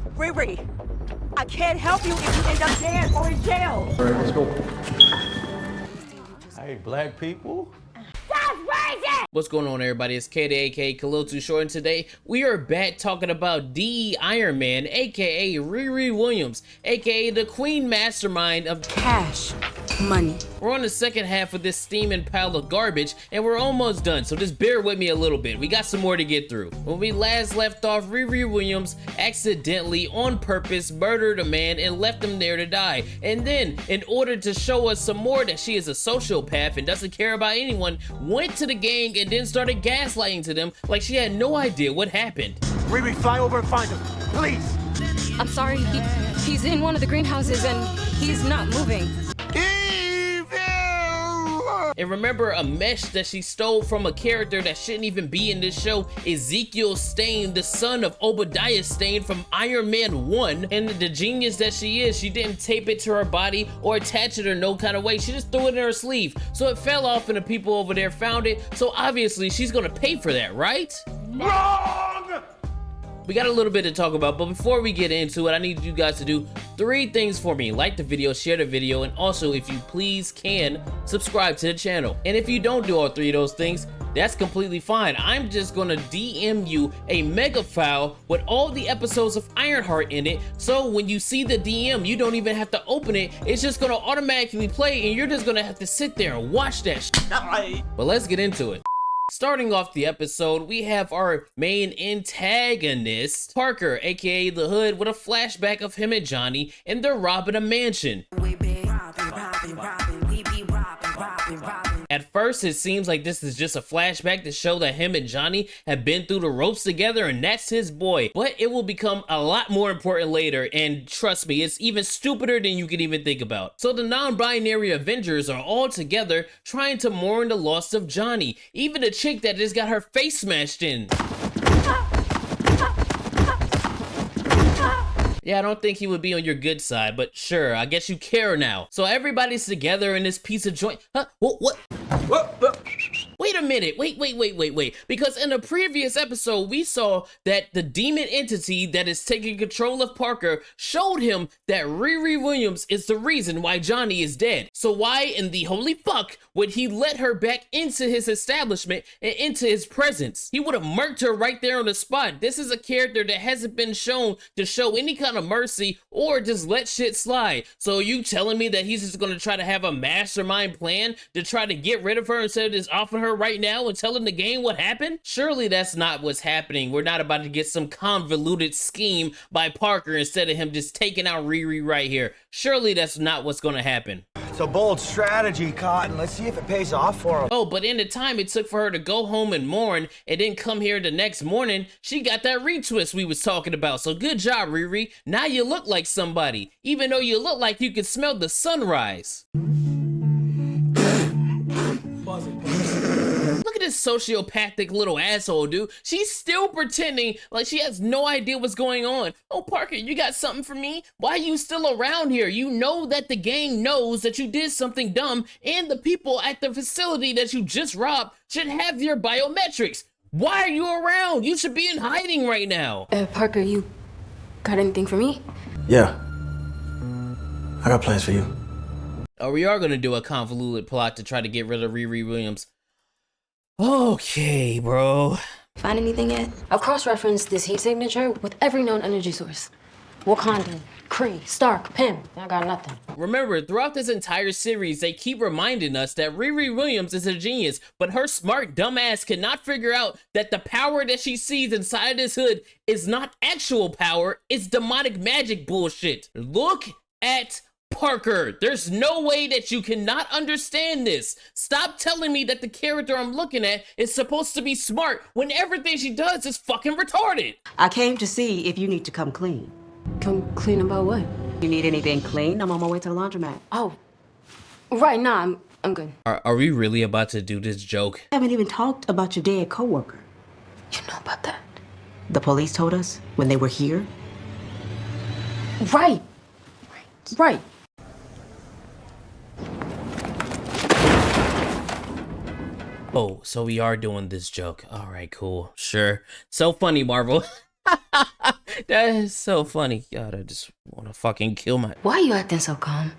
Riri, I can't help you if you end up dead or in jail. All right, let's go. Hey, black people. What's going on, everybody? It's K aka Khalil Too Short, and today we are back talking about the Iron Man, aka Riri Williams, aka the Queen Mastermind of Cash money. We're on the second half of this steaming pile of garbage, and we're almost done, so just bear with me a little bit. We got some more to get through. When we last left off, Riri Williams accidentally, on purpose, murdered a man and left him there to die. And then, in order to show us some more that she is a sociopath and doesn't care about anyone, went to the gang and then started gaslighting to them like she had no idea what happened. Riri, fly over and find him, please. I'm sorry, he's in one of the greenhouses and he's not moving. And remember, a mesh that she stole from a character that shouldn't even be in this show, Ezekiel Stane, the son of Obadiah Stane from Iron Man 1. And the genius that she is, she didn't tape it to her body or attach it or no kind of way. She just threw it in her sleeve. So it fell off and the people over there found it. So obviously she's gonna pay for that, right? Wrong! We got a little bit to talk about, but before we get into it, I need you guys to do 3 things for me. Like the video, share the video, and also, if you please can, subscribe to the channel. And if you don't do all 3 of those things, that's completely fine. I'm just gonna DM you a mega file with all the episodes of Ironheart in it, so when you see the DM, you don't even have to open it. It's just gonna automatically play, and you're just gonna have to sit there and watch that shit. But let's get into it. Starting off the episode, we have our main antagonist, Parker, aka the Hood, with a flashback of him and Johnny, and they're robbing a mansion. At first, it seems like this is just a flashback to show that him and Johnny have been through the ropes together and that's his boy. But it will become a lot more important later, and trust me, it's even stupider than you can even think about. So the non-binary Avengers are all together trying to mourn the loss of Johnny. Even the chick that just got her face smashed in. Yeah, I don't think he would be on your good side, but sure, I guess you care now. So everybody's together in this piece of joint. Huh? What? Wait a minute, wait. Because in a previous episode, we saw that the demon entity that is taking control of Parker showed him that Riri Williams is the reason why Johnny is dead. So why in the holy fuck would he let her back into his establishment and into his presence? He would have murked her right there on the spot. This is a character that hasn't been shown to show any kind of mercy or just let shit slide. So you telling me that he's just gonna try to have a mastermind plan to try to get rid of her instead of just offering her right now and telling the game what happened? Surely that's not what's happening. We're not about to get some convoluted scheme by Parker instead of him just taking out Riri right here. Surely that's not what's gonna happen. It's a bold strategy, Cotton. Let's see if it pays off for him. Oh, but in the time it took for her to go home and mourn and then come here the next morning, she got that retwist we was talking about. So good job, Riri. Now you look like somebody, even though you look like you could smell the sunrise. Look at this sociopathic little asshole, dude. She's still pretending like she has no idea what's going on. Oh, Parker, you got something for me? Why are you still around here? You know that the gang knows that you did something dumb, and the people at the facility that you just robbed should have your biometrics. Why are you around? You should be in hiding right now. Parker, you got anything for me? Yeah. I got plans for you. Oh, we are gonna do a convoluted plot to try to get rid of Riri Williams. Okay, bro. Find anything yet? I've cross-referenced this heat signature with every known energy source. Wakandan, Kree, Stark, Pym. I got nothing. Remember, throughout this entire series, they keep reminding us that Riri Williams is a genius, but her smart dumbass cannot figure out that the power that she sees inside this hood is not actual power, it's demonic magic bullshit. Look at Parker. There's no way that you cannot understand this. Stop telling me that the character I'm looking at is supposed to be smart when everything she does is fucking retarded. I came to see if you need to come clean. Come clean about what? You need anything clean? I'm on my way to the laundromat. Oh, right, nah, I'm good. Are we really about to do this joke? I haven't even talked about your dead coworker. You know about that? The police told us when they were here. Right. Oh, so we are doing this joke. All right, cool. Sure. So funny, Marvel. That is so funny. God, I just want to fucking kill my... Why are you acting so calm?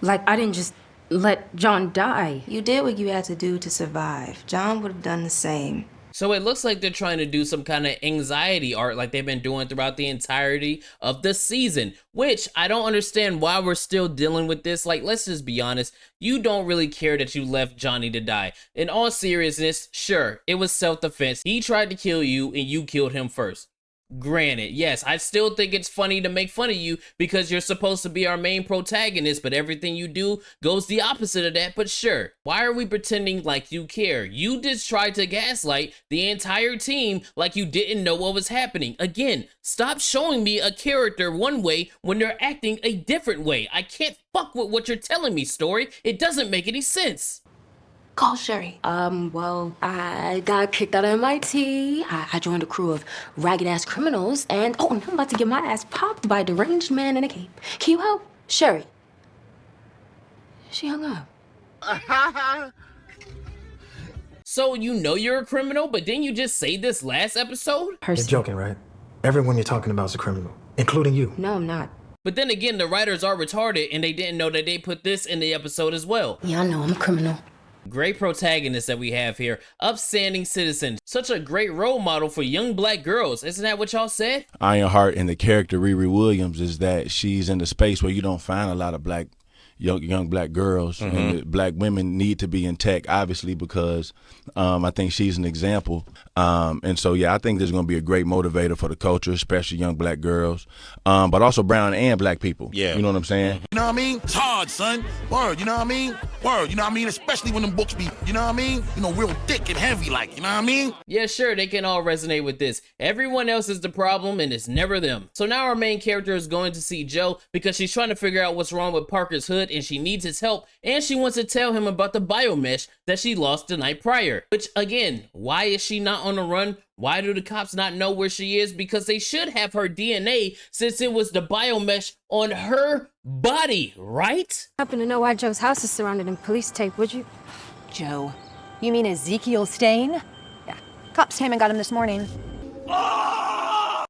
Like I didn't just let John die. You did what you had to do to survive. John would have done the same. So it looks like they're trying to do some kind of anxiety art like they've been doing throughout the entirety of the season, which I don't understand why we're still dealing with this. Like, let's just be honest. You don't really care that you left Johnny to die. In all seriousness, sure, it was self-defense. He tried to kill you and you killed him first. Granted, yes, I still think it's funny to make fun of you because you're supposed to be our main protagonist, but everything you do goes the opposite of that. But sure, why are we pretending like you care? You just tried to gaslight the entire team like you didn't know what was happening. Again, stop showing me a character one way when they're acting a different way. I can't fuck with what you're telling me, story. It doesn't make any sense. Call Sherry. Well, I got kicked out of MIT. I joined a crew of ragged-ass criminals, and I'm about to get my ass popped by a deranged man in a cape. Can you help? Sherry. She hung up. So you know you're a criminal, but didn't you just say this last episode? You're joking, right? Everyone you're talking about is a criminal, including you. No, I'm not. But then again, the writers are retarded, and they didn't know that they put this in the episode as well. Yeah, I know, I'm a criminal. Great protagonist that we have here. Upstanding citizen. Such a great role model for young black girls. Isn't that what y'all said? Ironheart and the character Riri Williams is that she's in the space where you don't find a lot of young black girls, and the black women need to be in tech, obviously, because I think she's an example. And so, yeah, I think there's going to be a great motivator for the culture, especially young black girls, but also brown and black people. Yeah. You know what I'm saying? You know what I mean? It's hard, son. Word, you know what I mean? Word, you know what I mean? Especially when them books be, you know what I mean? You know, real thick and heavy, like, you know what I mean? Yeah, sure, they can all resonate with this. Everyone else is the problem, and it's never them. So now our main character is going to see Joe because she's trying to figure out what's wrong with Parker's hood, and she needs his help, and she wants to tell him about the biomesh that she lost the night prior. Which, again, why is she not on the run? Why do the cops not know where she is? Because they should have her DNA since it was the biomesh on her body, right? Happen to know why Joe's house is surrounded in police tape, would you? Joe. You mean Ezekiel Stain? Yeah. Cops came and got him this morning.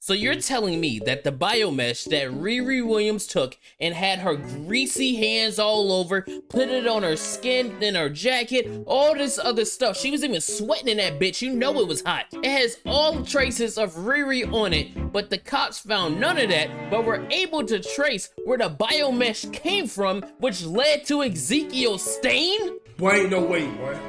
So you're telling me that the biomesh that Riri Williams took and had her greasy hands all over, put it on her skin, in her jacket, all this other stuff. She was even sweating in that bitch. You know it was hot. It has all traces of Riri on it, but the cops found none of that, but were able to trace where the biomesh came from, which led to Ezekiel Stain? Boy, ain't no way, boy.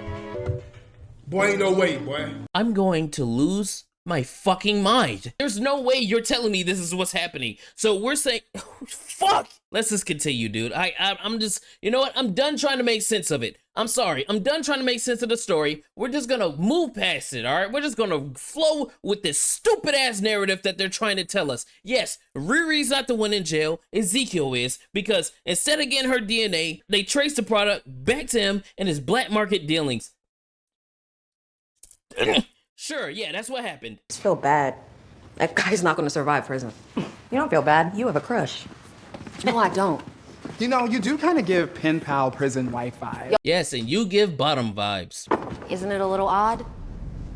Boy, ain't no way, boy. I'm going to lose my fucking mind. There's no way you're telling me this is what's happening. So we're saying, fuck. Let's just continue, dude. I'm just, you know what? I'm done trying to make sense of it. I'm sorry. I'm done trying to make sense of the story. We're just gonna move past it, all right? We're just gonna flow with this stupid ass narrative that they're trying to tell us. Yes, Riri's not the one in jail. Ezekiel is, because instead of getting her DNA, they traced the product back to him and his black market dealings. Sure, yeah, that's what happened. I just feel bad. That guy's not going to survive prison. You don't feel bad. You have a crush. No, I don't. You know, you do kind of give pen pal prison wife vibes. Yes, and you give bottom vibes. Isn't it a little odd?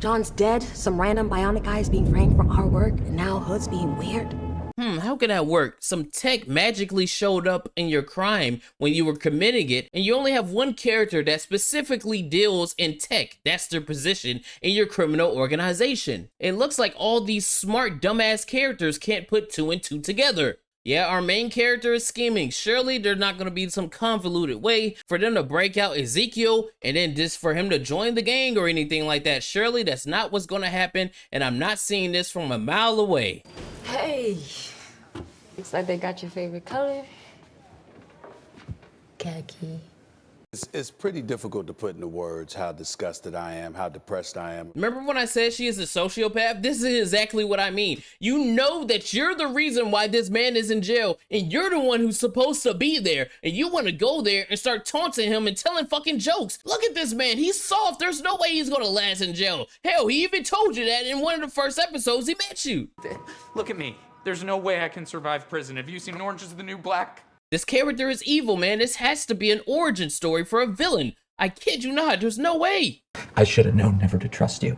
John's dead, some random bionic guys being framed for our work, and now Hood's being weird. How can that work? Some tech magically showed up in your crime when you were committing it, and you only have one character that specifically deals in tech. That's their position in your criminal organization. It looks like all these smart dumbass characters can't put two and two together. Yeah, our main character is scheming. Surely there's not going to be some convoluted way for them to break out Ezekiel and then just for him to join the gang or anything like that. Surely that's not what's going to happen, and I'm not seeing this from a mile away. Hey, looks like they got your favorite color. Khaki. It's pretty difficult to put into words how disgusted I am, how depressed I am. Remember when I said she is a sociopath? This is exactly what I mean. You know that you're the reason why this man is in jail, and you're the one who's supposed to be there, and you want to go there and start taunting him and telling fucking jokes. Look at this man. He's soft. There's no way he's gonna last in jail. Hell, he even told you that in one of the first episodes he met you. Look at me. There's no way I can survive prison. Have you seen Orange is the New Black? This character is evil, man. This has to be an origin story for a villain. I kid you not. There's no way. I should have known never to trust you.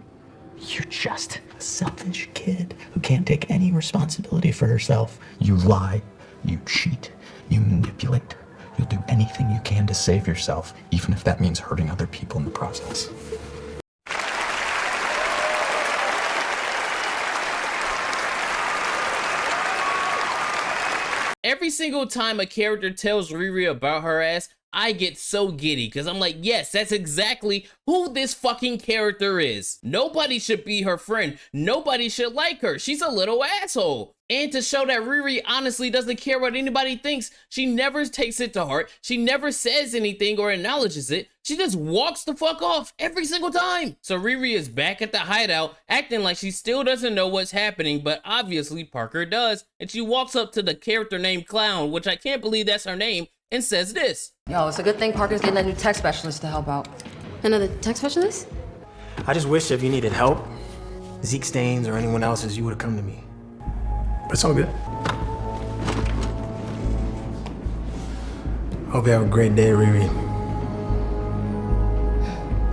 You're just a selfish kid who can't take any responsibility for herself. You lie, you cheat, you manipulate. You'll do anything you can to save yourself, even if that means hurting other people in the process. Every single time a character tells Riri about her ass, I get so giddy because I'm like, yes, that's exactly who this fucking character is. Nobody should be her friend. Nobody should like her. She's a little asshole. And to show that Riri honestly doesn't care what anybody thinks, she never takes it to heart. She never says anything or acknowledges it. She just walks the fuck off every single time. So Riri is back at the hideout, acting like she still doesn't know what's happening, but obviously Parker does. And she walks up to the character named Clown, which I can't believe that's her name, and says this. Yo, it's a good thing Parker's getting that new tech specialist to help out. Another tech specialist? I just wish if you needed help, Zeke Staines or anyone else's, you would have come to me. But it's all good. Hope you have a great day, Riri.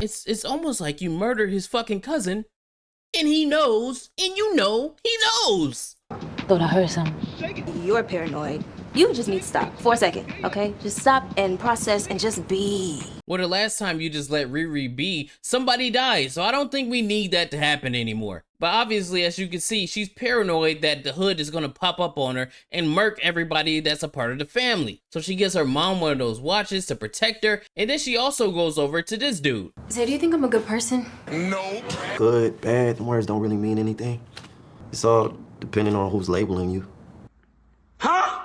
It's almost like you murdered his fucking cousin, and he knows, and you know he knows. Thought I heard something. You're paranoid. You just need to stop for a second, okay? Just stop and process and just be. Well, the last time you just let Riri be, somebody died, so I don't think we need that to happen anymore. But obviously, as you can see, she's paranoid that the hood is gonna pop up on her and murk everybody that's a part of the family. So she gives her mom one of those watches to protect her, and then she also goes over to this dude. So do you think I'm a good person? No. Good, bad, them words don't really mean anything. It's all depending on who's labeling you. Huh?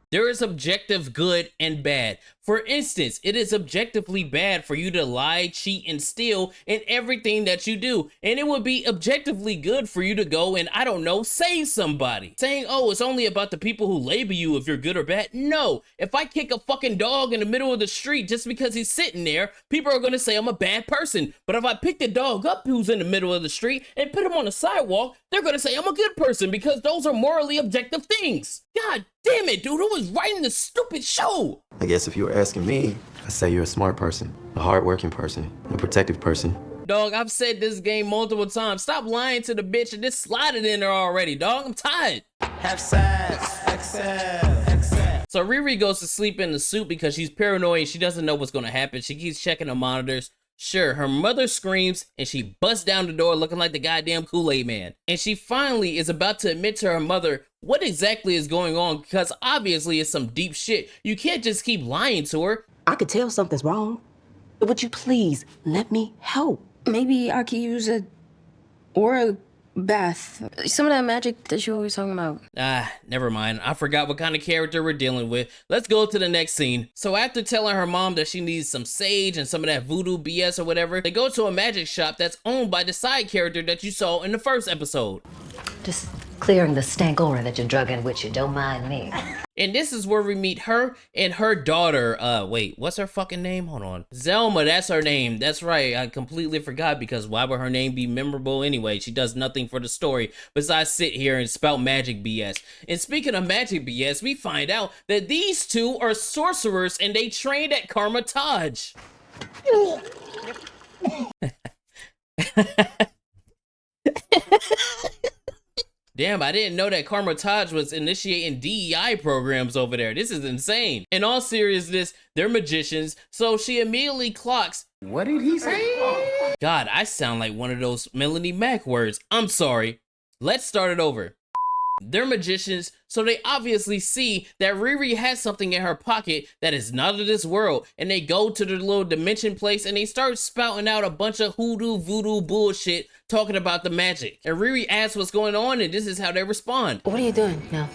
There is objective good and bad. For instance, it is objectively bad for you to lie, cheat, and steal in everything that you do. And it would be objectively good for you to go and, I don't know, save somebody. Saying, oh, it's only about the people who label you if you're good or bad. No, if I kick a fucking dog in the middle of the street just because he's sitting there, people are gonna say I'm a bad person. But if I pick the dog up who's in the middle of the street and put him on the sidewalk, they're gonna say I'm a good person because those are morally objective things. God damn it, dude, who was writing this stupid show? I guess if you were asking me, I'd say you're a smart person, a hardworking person, a protective person. Dog, I've said this game multiple times. Stop lying to the bitch and just slide it in there already, dog. I'm tired. Have sex, excel. So Riri goes to sleep in the suit because she's paranoid and she doesn't know what's gonna happen. She keeps checking the monitors. Sure, her mother screams and she busts down the door looking like the goddamn Kool-Aid man. And she finally is about to admit to her mother what exactly is going on because obviously it's some deep shit. You can't just keep lying to her. I could tell something's wrong. Would you please let me help? Maybe I could use a bath. Some of that magic that you always talking about. Ah, never mind. I forgot what kind of character we're dealing with. Let's go to the next scene. So after telling her mom that she needs some sage and some of that voodoo BS or whatever, they go to a magic shop that's owned by the side character that you saw in the first episode. Just clearing the stank aura that you're drugging with you, don't mind me. And this is where we meet her and her daughter. Wait, what's her fucking name? Hold on. Zelma, that's her name. That's right. I completely forgot because why would her name be memorable anyway? She does nothing for the story besides sit here and spout magic BS. And speaking of magic BS, we find out that these two are sorcerers and they trained at Karma Taj. Damn, I didn't know that Karma Taj was initiating DEI programs over there. This is insane. In all seriousness, they're magicians, so she immediately clocks. What did he say? God, I sound like one of those Melanie Mac words. I'm sorry. Let's start it over. They're magicians, so they obviously see that Riri has something in her pocket that is not of this world, and they go to the little dimension place and they start spouting out a bunch of hoodoo voodoo bullshit talking about the magic. And Riri asks what's going on, and this is how they respond. What are you doing now?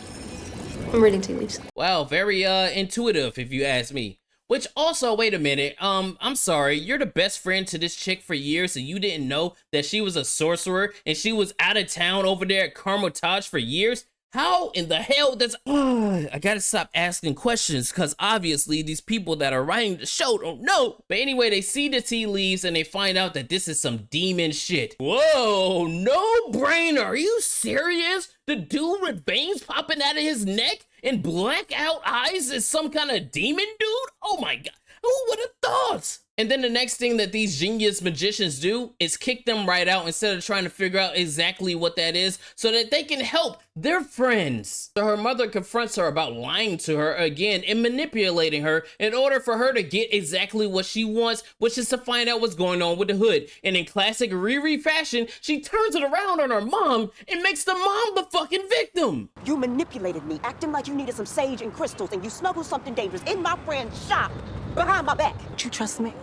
I'm reading tea leaves. Wow, very intuitive if you ask me. Which also, wait a minute, I'm sorry, you're the best friend to this chick for years and you didn't know that she was a sorcerer and she was out of town over there at Karma Taj for years? How in the hell does... I gotta stop asking questions because obviously these people that are writing the show don't know. But anyway, they see the tea leaves and they find out that this is some demon shit. Whoa, no brainer. Are you serious? The dude with veins popping out of his neck and blackout eyes is some kind of demon dude? Oh my god. Who would have thought? And then the next thing that these genius magicians do is kick them right out instead of trying to figure out exactly what that is so that they can help their friends. So her mother confronts her about lying to her again and manipulating her in order for her to get exactly what she wants, which is to find out what's going on with the hood. And in classic Riri fashion, she turns it around on her mom and makes the mom the fucking victim. You manipulated me, acting like you needed some sage and crystals, and you smuggled something dangerous in my friend's shop behind my back. You trust me?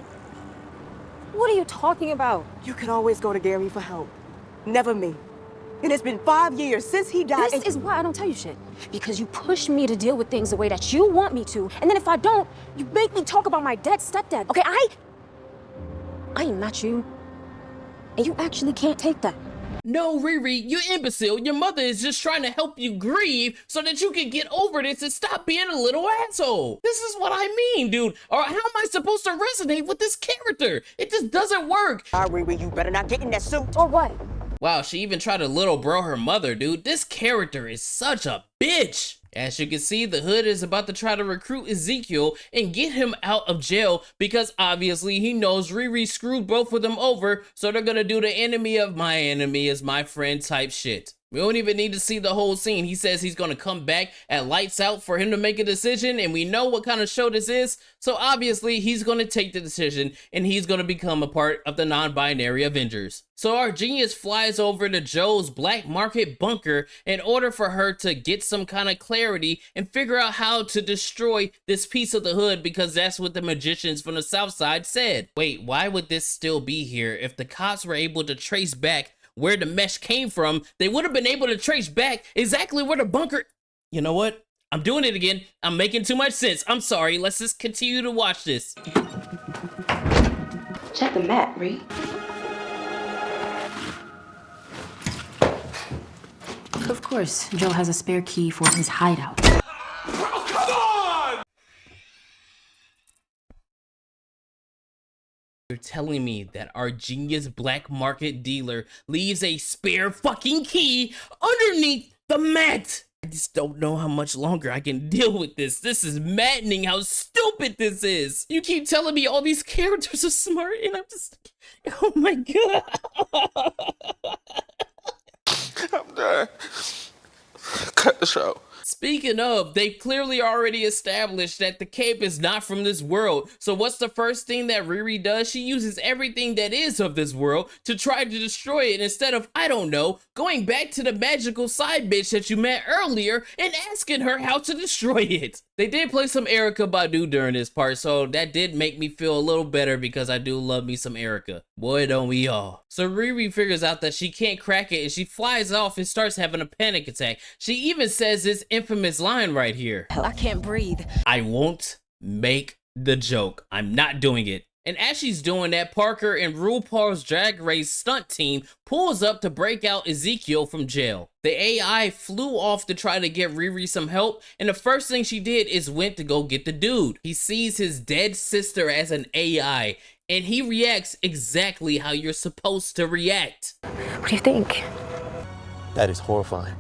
What are you talking about? You can always go to Gary for help. Never me. And it's been 5 years since he died. This is why I don't tell you shit. Because you push me to deal with things the way that you want me to. And then if I don't, you make me talk about my dead stepdad. Okay, I am not you. And you actually can't take that. No, Riri, you imbecile. Your mother is just trying to help you grieve so that you can get over this and stop being a little asshole. This is what I mean, dude. Or how am I supposed to resonate with this character? It just doesn't work. Riri, you better not get in that suit. Or what? Wow, she even tried to little bro her mother, dude. This character is such a bitch. As you can see, the Hood is about to try to recruit Ezekiel and get him out of jail because obviously he knows Riri screwed both of them over, so they're gonna do the enemy of my enemy is my friend type shit. We don't even need to see the whole scene. He says he's gonna come back at lights out for him to make a decision, and we know what kind of show this is, so obviously he's gonna take the decision and he's gonna become a part of the non-binary Avengers. So our genius flies over to Joe's black market bunker in order for her to get some kind of clarity and figure out how to destroy this piece of the hood because that's what the magicians from the South Side said. Wait, why would this still be here? If the cops were able to trace back where the mesh came from, they would have been able to trace back exactly where the bunker... You know what? I'm doing it again. I'm making too much sense. I'm sorry. Let's just continue to watch this. Check the map, Ree. Of course, Joe has a spare key for his hideout. You're telling me that our genius black market dealer leaves a spare fucking key underneath the mat? I just don't know how much longer I can deal with this. This is maddening how stupid this is. You keep telling me all these characters are smart and I'm just... Oh my god. I'm done. Cut the show. Speaking of, they've clearly already established that the cape is not from this world. So what's the first thing that Riri does? She uses everything that is of this world to try to destroy it instead of, I don't know, going back to the magical side bitch that you met earlier and asking her how to destroy it. They did play some Erykah Badu during this part, so that did make me feel a little better because I do love me some Erykah. Boy, don't we all. So Riri figures out that she can't crack it and she flies off and starts having a panic attack. She even says this infamous line right here. I can't breathe. I won't make the joke. I'm not doing it. And as she's doing that, Parker and RuPaul's Drag Race stunt team pulls up to break out Ezekiel from jail. The AI flew off to try to get Riri some help, and the first thing she did is went to go get the dude. He sees his dead sister as an AI, and he reacts exactly how you're supposed to react. What do you think? That is horrifying.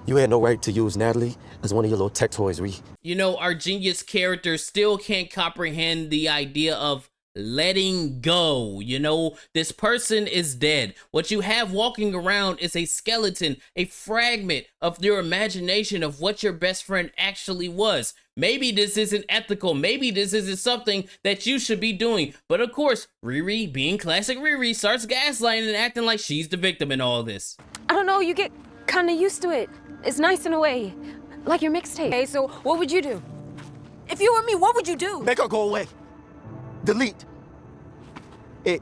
You had no right to use Natalie as one of your little tech toys, Ree. You know, our genius character still can't comprehend the idea of letting go. You know, this person is dead. What you have walking around is a skeleton, a fragment of your imagination of what your best friend actually was. Maybe this isn't ethical. Maybe this isn't something that you should be doing. But of course, Riri, being classic Riri, starts gaslighting and acting like she's the victim in all this. I don't know, you get kind of used to it. It's nice in a way, like your mixtape. Okay, so what would you do? If you were me, what would you do? Make her go away. Delete it.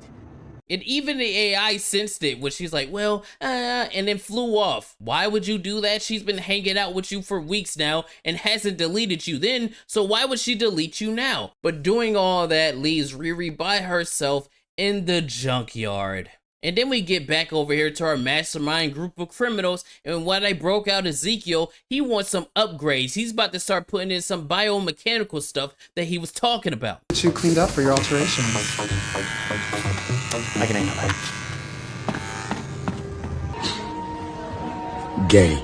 And even the AI sensed it, when she's like, well, and then flew off. Why would you do that? She's been hanging out with you for weeks now and hasn't deleted you then, so why would she delete you now? But doing all that leaves Riri by herself in the junkyard. And then we get back over here to our mastermind group of criminals, and when I broke out Ezekiel, he wants some upgrades. He's about to start putting in some biomechanical stuff that he was talking about. Get you cleaned up for your alteration. I can handle that. Gay.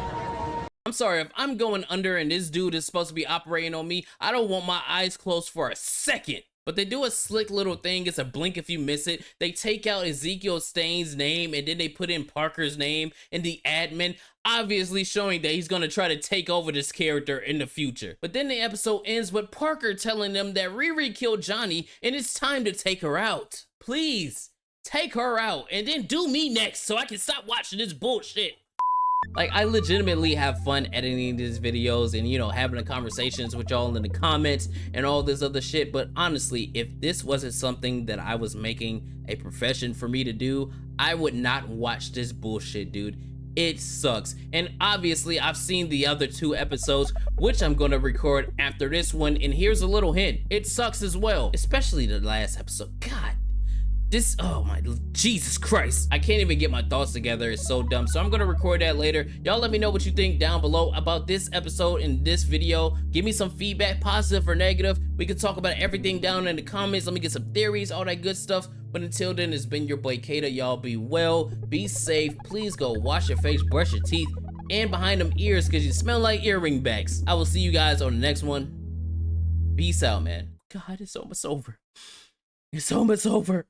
I'm sorry, if I'm going under and this dude is supposed to be operating on me, I don't want my eyes closed for a second. But they do a slick little thing. It's a blink if you miss it. They take out Ezekiel Stain's name and then they put in Parker's name and the admin, obviously showing that he's gonna try to take over this character in the future. But then the episode ends with Parker telling them that Riri killed Johnny and it's time to take her out. Please, take her out and then do me next so I can stop watching this bullshit. Like, I legitimately have fun editing these videos and, you know, having the conversations with y'all in the comments and all this other shit. But honestly, if this wasn't something that I was making a profession for me to do, I would not watch this bullshit, dude. It sucks. And obviously, I've seen the other 2 episodes, which I'm gonna record after this one. And here's a little hint. It sucks as well, especially the last episode. God. This, oh my, Jesus Christ. I can't even get my thoughts together. It's so dumb. So I'm gonna record that later. Y'all let me know what you think down below about this episode and this video. Give me some feedback, positive or negative. We can talk about everything down in the comments. Let me get some theories, all that good stuff. But until then, it's been your boy Kata. Y'all be well, be safe. Please go wash your face, brush your teeth, and behind them ears because you smell like earring backs. I will see you guys on the next one. Peace out, man. God, it's almost over. It's almost over.